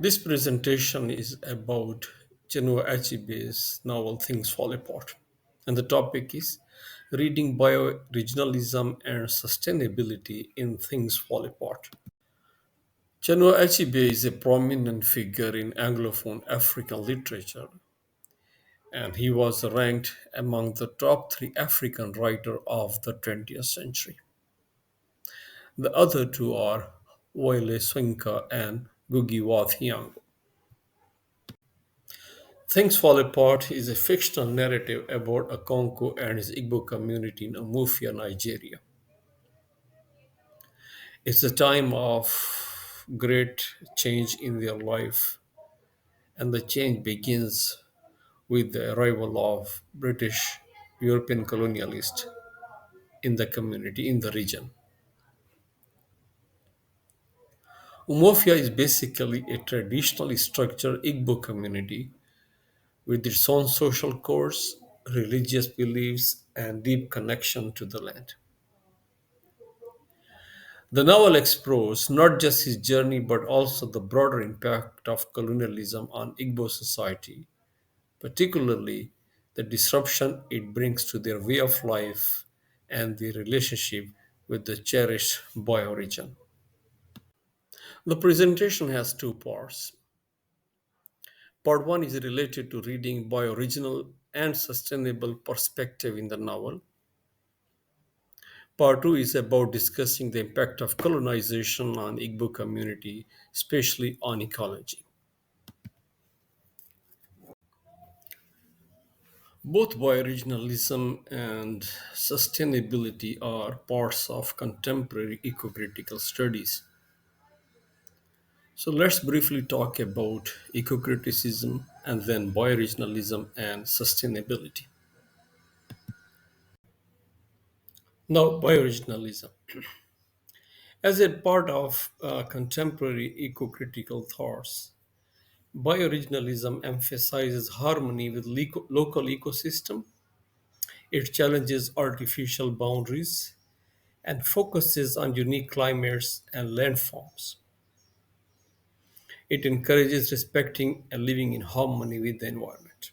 This presentation is about Chinua Achebe's novel Things Fall Apart. And the topic is Reading Bioregionalism and Sustainability in Things Fall Apart. Chinua Achebe is a prominent figure in Anglophone African literature, and he was ranked among the top three African writers of the 20th century. The other two are Wole Soyinka and Ngugi wa Thiong'o. Things Fall Apart is a fictional narrative about a Konko and his Igbo community in Umufia, Nigeria. It's a time of great change in their life, and the change begins with the arrival of British European colonialists in the community, in the region. Umofia is basically a traditionally structured Igbo community with its own social course, religious beliefs, and deep connection to the land. The novel explores not just his journey but also the broader impact of colonialism on Igbo society, particularly the disruption it brings to their way of life and their relationship with the cherished bioregion. The presentation has two parts. Part one is related to reading bioregional and sustainable perspective in the novel. Part two is about discussing the impact of colonization on Igbo community, especially on ecology. Both bioregionalism and sustainability are parts of contemporary eco-critical studies. So let's briefly talk about eco-criticism and then bioregionalism and sustainability. Now, bioregionalism. As a part of contemporary eco-critical thoughts, bioregionalism emphasizes harmony with local ecosystem. It challenges artificial boundaries and focuses on unique climates and landforms. It encourages respecting and living in harmony with the environment.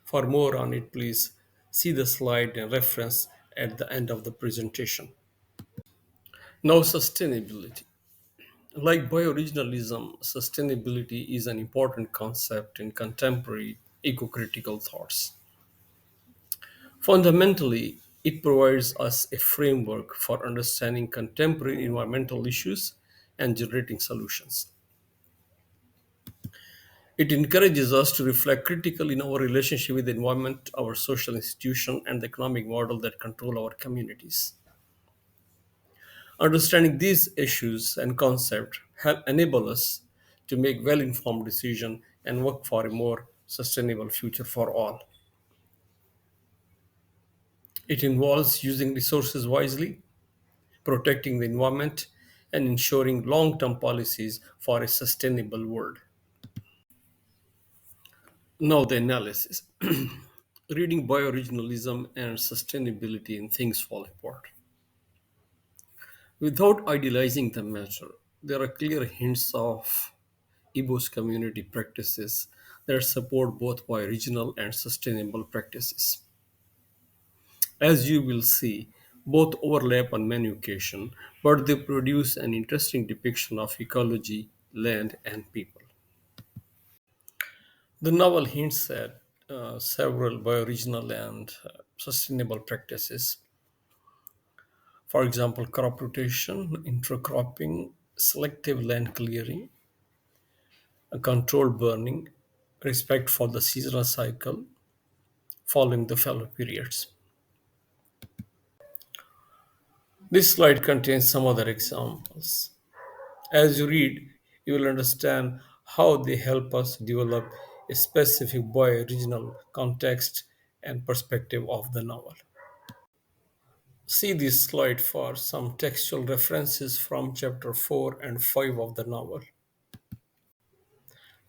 For more on it, please see the slide and reference at the end of the presentation. Now, sustainability. Like bioregionalism, sustainability is an important concept in contemporary eco-critical thoughts. Fundamentally, it provides us a framework for understanding contemporary environmental issues and generating solutions. It encourages us to reflect critically in our relationship with the environment, our social institution, and the economic model that control our communities. Understanding these issues and concepts help enable us to make well-informed decisions and work for a more sustainable future for all. It involves using resources wisely, protecting the environment, and ensuring long-term policies for a sustainable world. Now the analysis. Reading bioregionalism and sustainability in things fall apart. Without idealizing the matter, there are clear hints of Igbo's community practices that support both bioregional and sustainable practices. As you will see, both overlap on many occasions, but they produce an interesting depiction of ecology, land, and people. The novel hints at several bioregional and sustainable practices. For example, crop rotation, intercropping, selective land clearing, a controlled burning, respect for the seasonal cycle following the fallow periods. This slide contains some other examples. As you read, you will understand how they help us develop a specific bioregional context and perspective of the novel. See this slide for some textual references from chapter 4 and 5 of the novel.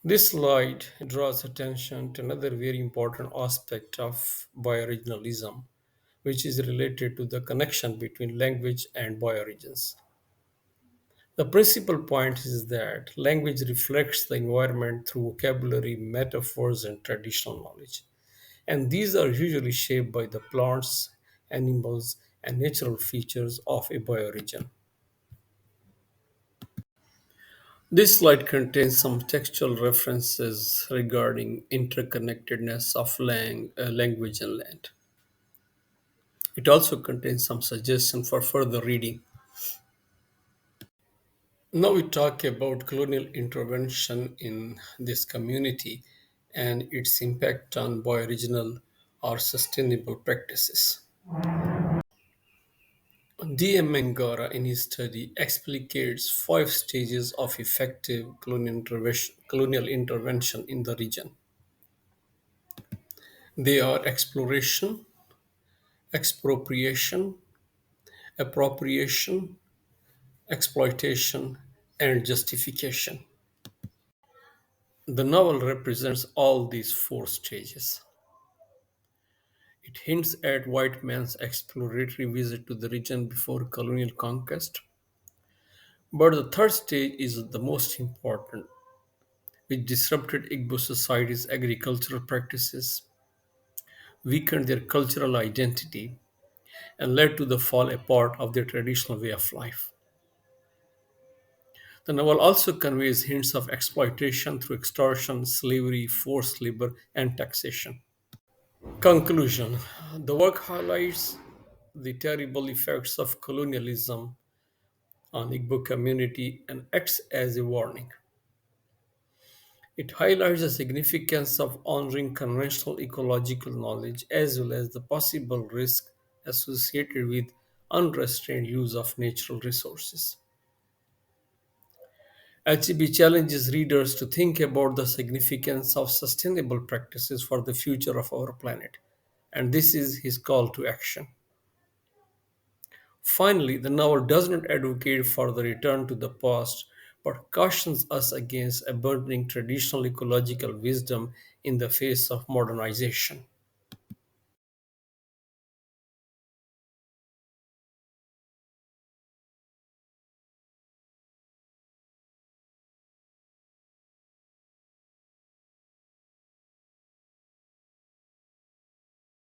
This slide draws attention to another very important aspect of bioregionalism, which is related to the connection between language and bioregions. The principal point is that language reflects the environment through vocabulary, metaphors, and traditional knowledge. And these are usually shaped by the plants, animals, and natural features of a bioregion. This slide contains some textual references regarding interconnectedness of language and land. It also contains some suggestions for further reading. Now we talk about colonial intervention in this community and its impact on bioregional or sustainable practices. D.M. Mangara, in his study, explicates five stages of effective colonial intervention in the region. They are exploration, expropriation, appropriation, exploitation, and justification. The novel represents all these four stages. It hints at white man's exploratory visit to the region before colonial conquest. But the third stage is the most important, which disrupted Igbo society's agricultural practices, weakened their cultural identity, and led to the fall apart of their traditional way of life. The novel also conveys hints of exploitation through extortion, slavery, forced labor, and taxation. Conclusion. The work highlights the terrible effects of colonialism on Igbo community and acts as a warning. It highlights the significance of honoring conventional ecological knowledge as well as the possible risk associated with unrestrained use of natural resources. Achebe challenges readers to think about the significance of sustainable practices for the future of our planet, and this is his call to action. Finally, the novel does not advocate for the return to the past, but cautions us against abandoning traditional ecological wisdom in the face of modernization.